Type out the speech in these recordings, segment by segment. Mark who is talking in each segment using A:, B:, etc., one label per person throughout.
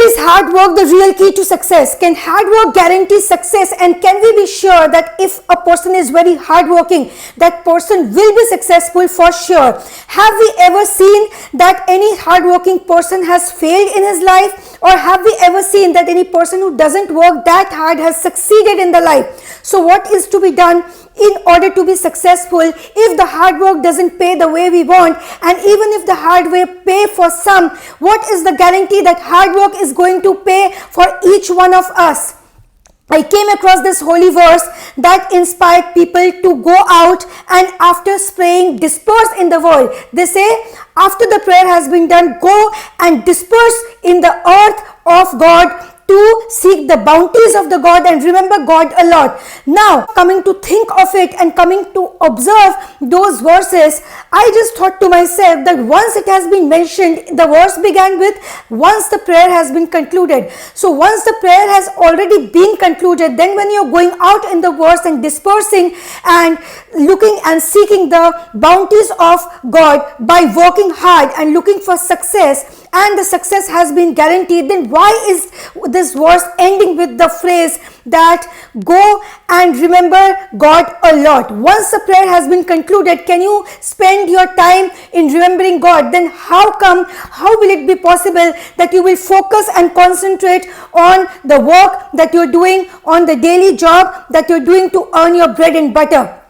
A: is hard work the real key to success? Can hard work guarantee success? And can we be sure that if a person is very hardworking, that person will be successful for sure? Have we ever seen that any hardworking person has failed in his life? Or have we ever seen that any person who doesn't work that hard has succeeded in the life? So what is to be done in order to be successful if the hard work doesn't pay the way we want? And even if the hard work pay for some, what is the guarantee that hard work is going to pay for each one of us? I came across this holy verse that inspired people to go out and after praying disperse in the world. They say after the prayer has been done, go and disperse in the earth of God to seek the bounties of the God and remember God a lot. Now, coming to think of it and coming to observe those verses, I just thought to myself that once it has been mentioned, the verse began with once the prayer has been concluded. So once the prayer has already been concluded, then when you're going out in the verse and dispersing and looking and seeking the bounties of God by working hard and looking for success, and the success has been guaranteed, then why is this verse ending with the phrase that go and remember God a lot? Once the prayer has been concluded, can you spend your time in remembering God? Then how will it be possible that you will focus and concentrate on the work that you're doing, on the daily job that you're doing to earn your bread and butter?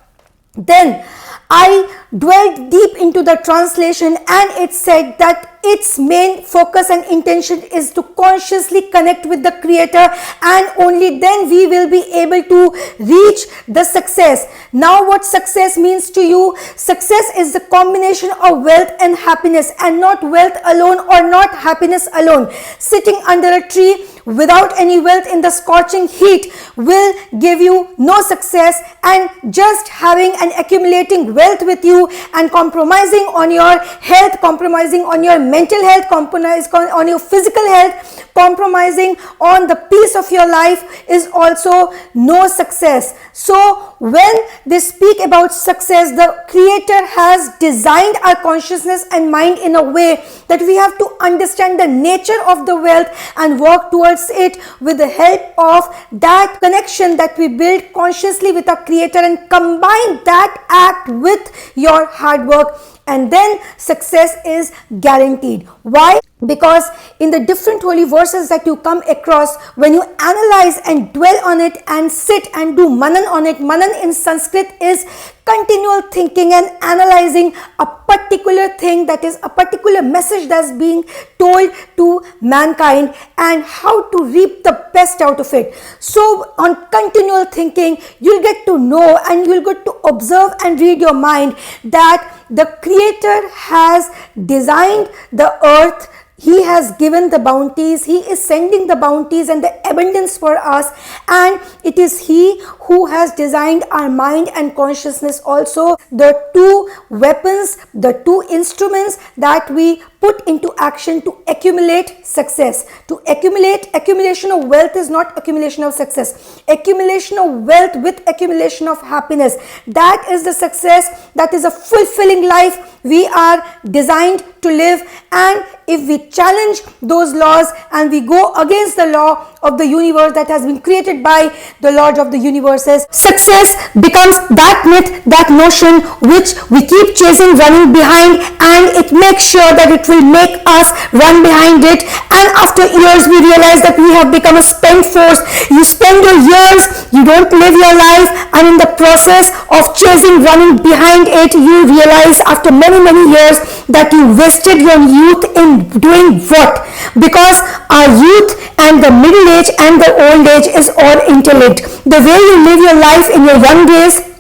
A: Then I dwelled deep into the translation and it said that its main focus and intention is to consciously connect with the Creator, and only then we will be able to reach the success. Now what success means to you? Success is the combination of wealth and happiness, and not wealth alone or not happiness alone. Sitting under a tree without any wealth in the scorching heat will give you no success, and just having and accumulating wealth with you and compromising on your health, compromising on your mental health, compromising on your physical health, compromising on the peace of your life is also no success. So when they speak about success, the Creator has designed our consciousness and mind in a way that we have to understand the nature of the wealth and work towards it with the help of that connection that we build consciously with our Creator, and combine that act with your hard work, and then success is guaranteed. Why? Because in the different holy verses that you come across, when you analyze and dwell on it and sit and do manan on it, manan in Sanskrit is continual thinking and analyzing a particular thing, that is a particular message that's being told to mankind and how to reap the best out of it. So on continual thinking, you'll get to know and you'll get to observe and read your mind that the Creator has designed the earth. He has given the bounties, He is sending the bounties and the abundance for us, and it is He who has designed our mind and consciousness also, the two weapons, the two instruments that we put into action to accumulate success. To accumulation of wealth is not accumulation of success. Accumulation of wealth with accumulation of happiness, that is the success, that is a fulfilling life we are designed to live. And if we challenge those laws and we go against the law of the universe that has been created by the Lord of the universes, success becomes that myth, that notion which we keep chasing, running behind, and it makes sure that it will make us run behind it, and after years we realize that we have become a spent force. You spend your years, you don't live your life, and in the process of chasing, running behind it, you realize after many years that you wasted your youth in doing what? Because our youth and the middle age and the old age is all interlinked. The way you live your life in your young days,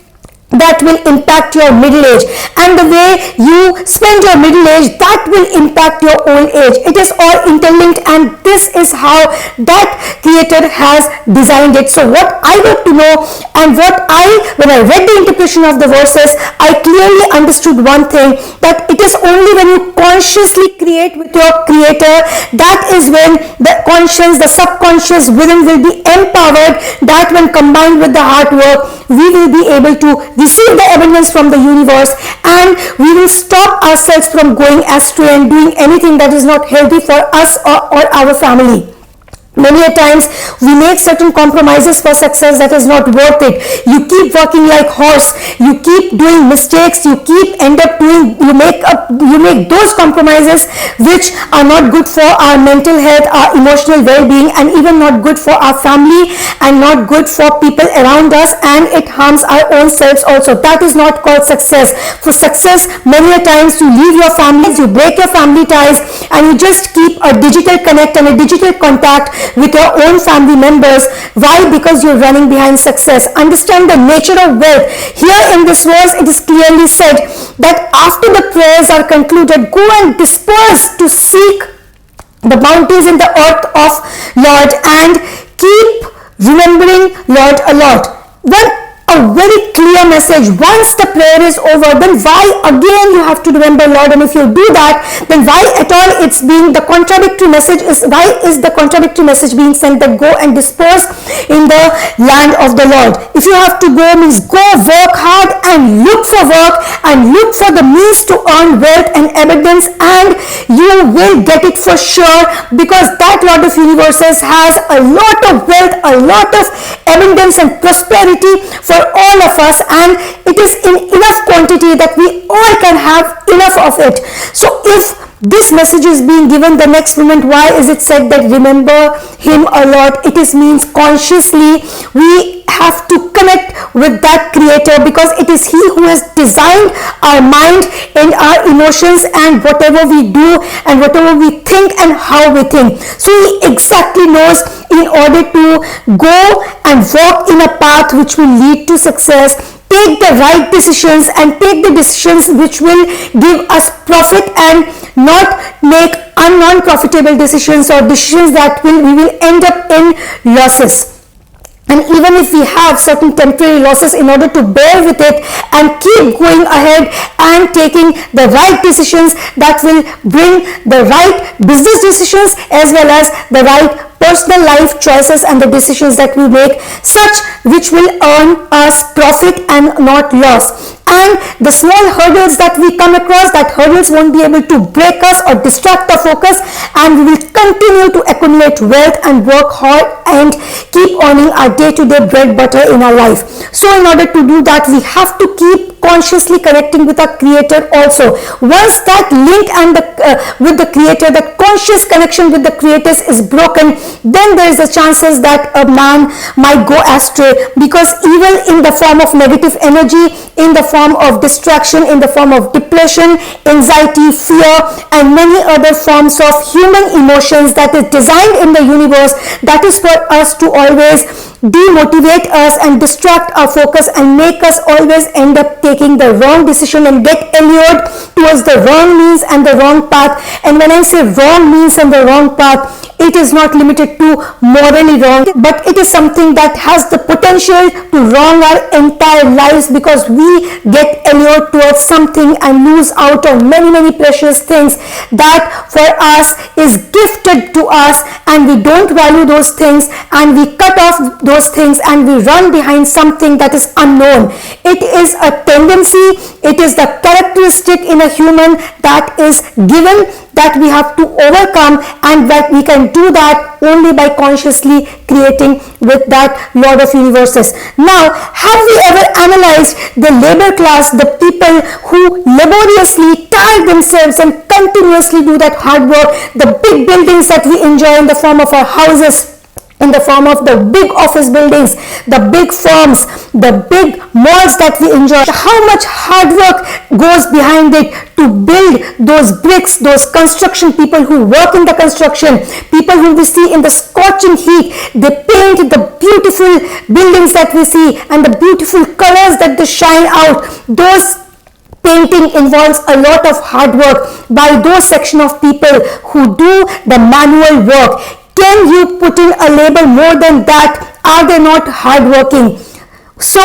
A: that will impact your middle age, and the way you spend your middle age, that will impact your old age. It is all interlinked, and this is how that Creator has designed it. So what I got to know, and when I read the interpretation of the verses, I clearly understood one thing, that it is only when you consciously create with your Creator, that is when the conscience, the subconscious within will be empowered, that when combined with the hard work, we will be able to receive the abundance from the universe, and we will stop ourselves from going astray and doing anything that is not healthy for us or our family. Many a times we make certain compromises for success that is not worth it. You keep working like horse, you keep doing mistakes, you make those compromises which are not good for our mental health, our emotional well-being, and even not good for our family and not good for people around us, and it harms our own selves also. That is not called success. For success, many a times you leave your families, you break your family ties, and you just keep a digital connect and a digital contact with your own family members. Why? Because you're running behind success. Understand the nature of wealth. Here in this verse, it is clearly said that after the prayers are concluded, go and disperse to seek the bounties in the earth of Lord and keep remembering Lord a lot. Well, a very clear message. Once the prayer is over, then why again you have to remember Lord? And if you do that, then why at all it's being the contradictory message is, why is the contradictory message being sent that go and disperse in the land of the Lord? If you have to go, means go work hard and look for work and look for the means to earn wealth and abundance, and you will get it for sure, because that Lord of universes has a lot of wealth, a lot of abundance and prosperity for all of us, and it is in enough quantity that we all can have enough of it. So if this message is being given the next moment, why is it said that remember him a lot? It is means consciously we have to connect with that creator, because it is he who has designed our mind and our emotions and whatever we do and whatever we think and how we think. So he exactly knows in order to go and walk in a path which will lead to success, take the right decisions and take the decisions which will give us profit and not make non-profitable decisions or decisions that we will end up in losses. And even if we have certain temporary losses, in order to bear with it and keep going ahead and taking the right decisions that will bring the right business decisions as well as the right personal life choices and the decisions that we make, such which will earn us profit and not loss. And the small hurdles that we come across, that hurdles won't be able to break us or distract our focus, and we will continue to accumulate wealth and work hard and keep earning our day-to-day bread butter in our life. So in order to do that, we have to keep consciously connecting with our creator also. Once that link and with the creator, that conscious connection with the creators is broken, then there is a chances that a man might go astray, because evil in the form of negative energy, in the form of distraction, in the form of depression, anxiety, fear, and many other forms of human emotions that is designed in the universe, that is for us to always demotivate us and distract our focus and make us always end up taking the wrong decision and get allured towards the wrong means and the wrong path. And when I say wrong means and the wrong path, it is not limited to morally wrong, but it is something that has the potential to wrong our entire lives, because we get allured towards something and lose out on many precious things that for us is gifted to us, and we don't value those things and we cut off those things and we run behind something that is unknown. It is a tendency, it is the characteristic in a human that is given, that we have to overcome, and that we can do that only by consciously creating with that Lord of universes. Now, have we ever analyzed the labor class, the people who laboriously tire themselves and continuously do that hard work, the big buildings that we enjoy in the form of our houses, in the form of the big office buildings, the big firms, the big malls that we enjoy? How much hard work goes behind it to build those bricks, those construction people who work in the construction, people who we see in the scorching heat, they paint the beautiful buildings that we see and the beautiful colors that they shine out. Those painting involves a lot of hard work by those section of people who do the manual work. Can you put in a label more than that? Are they not hardworking? So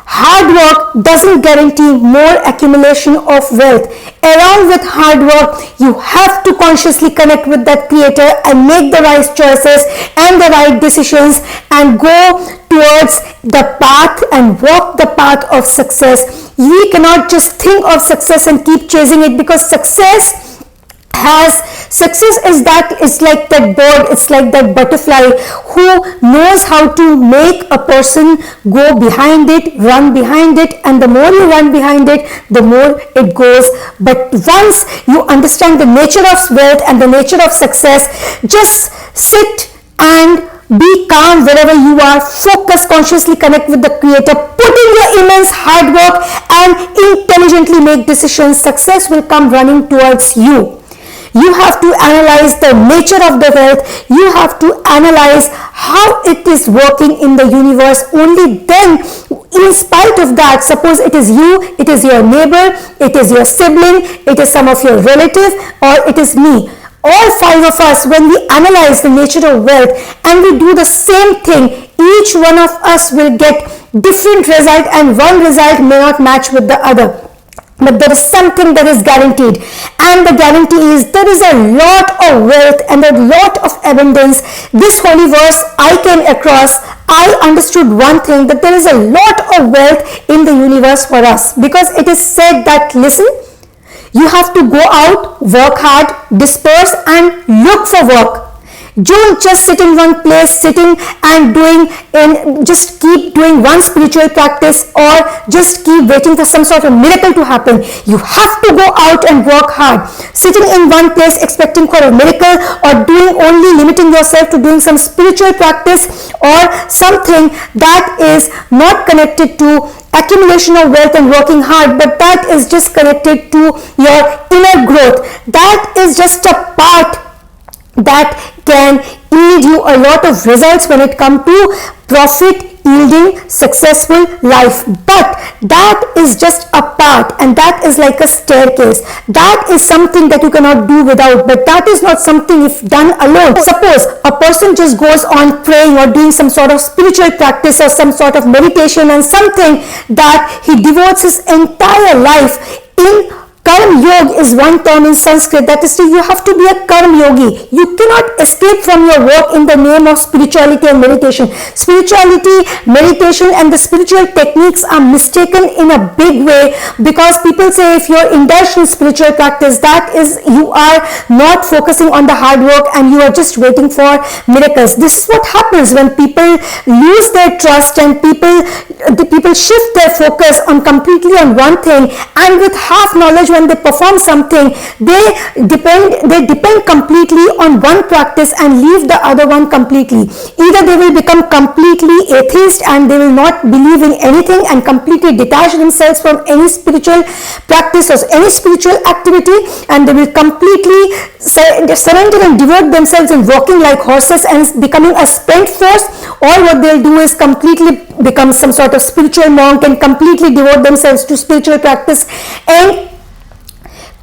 A: hard work doesn't guarantee more accumulation of wealth. Along with hard work, you have to consciously connect with that creator and make the right choices and the right decisions and go towards the path and walk the path of success. We cannot just think of success and keep chasing it, because success has success is that it's like that bird, it's like that butterfly who knows how to make a person go behind it, run behind it, and the more you run behind it, the more it goes. But once you understand the nature of wealth and the nature of success, just sit and be calm wherever you are, focus, consciously connect with the creator, put in your immense hard work and intelligently make decisions. Success will come running towards you. You have to analyze the nature of the wealth. You have to analyze how it is working in the universe. Only then, in spite of that, suppose it is you, it is your neighbor, it is your sibling, it is some of your relative, or it is me. All five of us, when we analyze the nature of wealth and we do the same thing, each one of us will get different result, and one result may not match with the other. But there is something that is guaranteed, and the guarantee is there is a lot of wealth and a lot of abundance. This holy verse I came across, I understood one thing, that there is a lot of wealth in the universe for us, because it is said that, listen, you have to go out, work hard, disperse and look for work. Don't just sit in one place, sitting and just keep doing one spiritual practice, or just keep waiting for some sort of miracle to happen. You have to go out and work hard. Sitting in one place expecting for a miracle, or only limiting yourself to doing some spiritual practice or something that is not connected to accumulation of wealth and working hard, but that is just connected to your inner growth. That is just a part that can yield you a lot of results when it comes to profit yielding successful life. But that is just a part, and that is like a staircase. That is something that you cannot do without, but that is not something if done alone. Suppose a person just goes on praying or doing some sort of spiritual practice or some sort of meditation, and something that he devotes his entire life in. Karma yoga is one term in Sanskrit, that is, you have to be a karma yogi. You cannot escape from your work in the name of spirituality and meditation. Spirituality, meditation and the spiritual techniques are mistaken in a big way, because people say if you're indulged in spiritual practice, that is, you are not focusing on the hard work and you are just waiting for miracles. This is what happens when people lose their trust and people shift their focus on completely on one thing, and with half knowledge when they perform something, they depend completely on one practice and leave the other one completely. Either they will become completely atheist and they will not believe in anything and completely detach themselves from any spiritual practice or any spiritual activity, and they will completely surrender and devote themselves in walking like horses and becoming a spent force, or what they'll do is completely become some sort of spiritual monk and completely devote themselves to spiritual practice and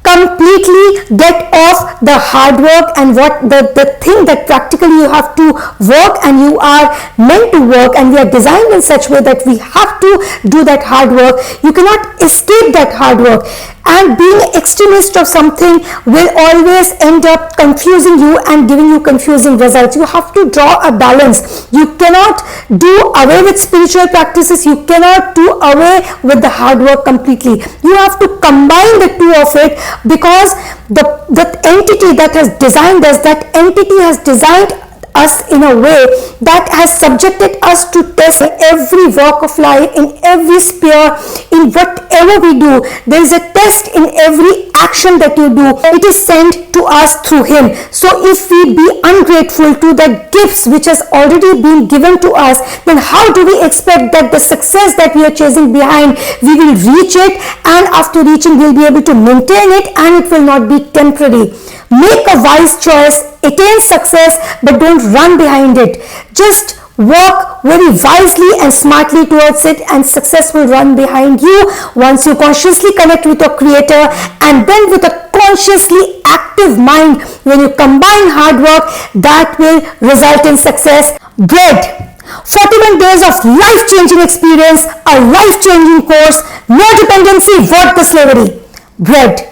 A: completely get off the hard work and what the thing that practically you have to work and you are meant to work, and we are designed in such way that we have to do that hard work. You cannot escape that hard work, and being extremist of something will always end up confusing you and giving you confusing results. You have to draw a balance. You cannot do away with spiritual practices. You cannot do away with the hard work completely. You have to combine the two of it, because the entity that has designed us, that entity has designed us in a way that has subjected us to test every walk of life, in every sphere, in whatever we do. There is a test in every action that you do. It is sent to us through him. So if we be ungrateful to the gifts which has already been given to us, then how do we expect that the success that we are chasing behind, we will reach it, and after reaching we will be able to maintain it, and it will not be temporary. Make a wise choice, attain success, but don't run behind it. Just work very wisely and smartly towards it, and success will run behind you once you consciously connect with your creator, and then with a consciously active mind, when you combine hard work, that will result in success. Bread. 41 days of life-changing experience, a life-changing course, no dependency, what the slavery. Bread.